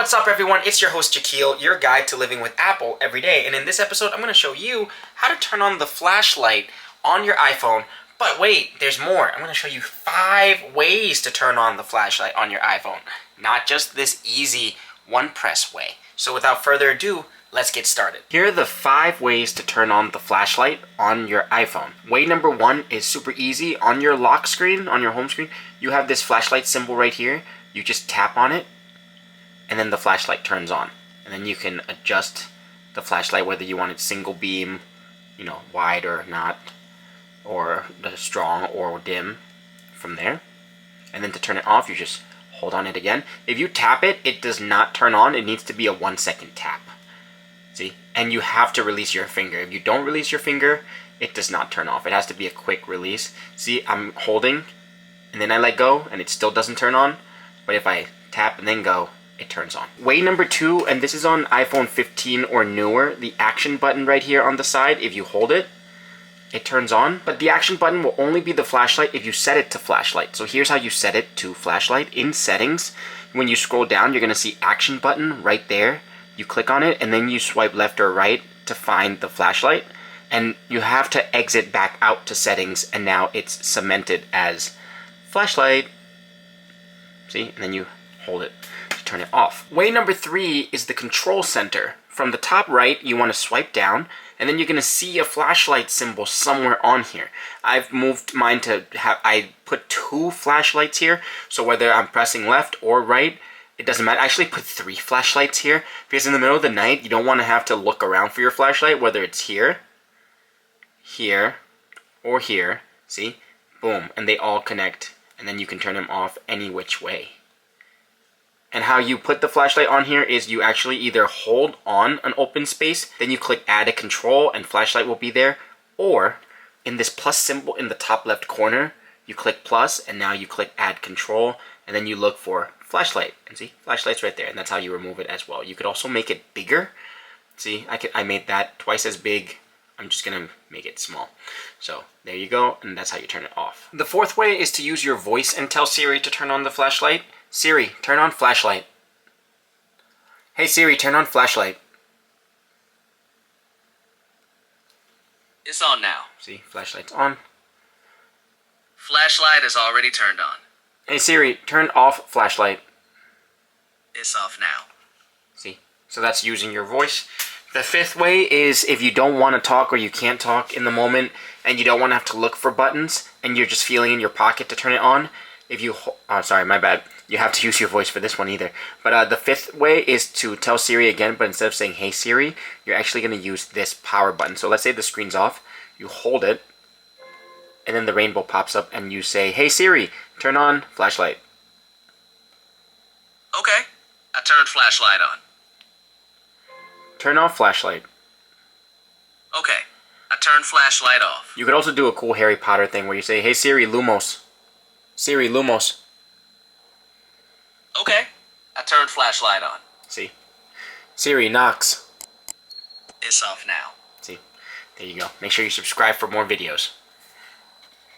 What's up everyone, it's your host Jaquil, your guide to living with Apple every day, and in this episode I'm going to show you how to turn on the flashlight on your iPhone. But wait, there's more. I'm going to show you 5 ways to turn on the flashlight on your iPhone, not just this easy one press way. So without further ado, let's get started. Here are the 5 ways to turn on the flashlight on your iPhone. Way number 1 is super easy. On your lock screen, on your home screen, you have this flashlight symbol right here. You just tap on it, and then the flashlight turns on. And then you can adjust the flashlight whether you want it single beam, wide or not, or the strong or dim from there. And then to turn it off, you just hold on it again. If you tap it, it does not turn on. It needs to be a 1-second tap. See? And you have to release your finger. If you don't release your finger, it does not turn off. It has to be a quick release. See, I'm holding, and then I let go, and it still doesn't turn on. But if I tap and then go, it turns on. Way number 2, and this is on iPhone 15 or newer, the action button right here on the side, if you hold it, it turns on. But the action button will only be the flashlight if you set it to flashlight. So here's how you set it to flashlight. In settings, when you scroll down, you're going to see action button right there. You click on it, and then you swipe left or right to find the flashlight. And you have to exit back out to settings, and now it's cemented as flashlight. See? And then you hold it to turn it off. Way number 3 is the control center. From the top right, you want to swipe down, and then you're going to see a flashlight symbol somewhere on here. I've moved mine to I put 2 flashlights here, so whether I'm pressing left or right, it doesn't matter. I actually put 3 flashlights here, because in the middle of the night, you don't want to have to look around for your flashlight, whether it's here, here, or here. See? Boom. And they all connect, and then you can turn them off any which way. And how you put the flashlight on here is you actually either hold on an open space, then you click add a control and flashlight will be there, or in this plus symbol in the top left corner, you click plus and now you click add control, and then you look for flashlight, and see, flashlight's right there, and that's how you remove it as well. You could also make it bigger. See, I made that twice as big. I'm just gonna make it small. So there you go, and that's how you turn it off. The 4th way is to use your voice and tell Siri to turn on the flashlight. Siri, turn on flashlight. Hey Siri, turn on flashlight. It's on now. See, flashlight's on. Flashlight is already turned on. Hey Siri, turn off flashlight. It's off now. See, so that's using your voice. The 5th way is if you don't want to talk or you can't talk in the moment and you don't want to have to look for buttons and you're just feeling in your pocket to turn it on. If you, oh sorry, my bad. You have to use your voice for this one either. But the 5th way is to tell Siri again, but instead of saying, hey Siri, you're actually going to use this power button. So let's say the screen's off, you hold it, and then the rainbow pops up and you say, hey Siri, turn on flashlight. Okay, I turned flashlight on. Turn off flashlight. Okay, I turned flashlight off. You could also do a cool Harry Potter thing where you say, hey Siri, Lumos. Siri, Lumos. Okay, I turned flashlight on. See? Siri, Knox. It's off now. See? There you go. Make sure you subscribe for more videos.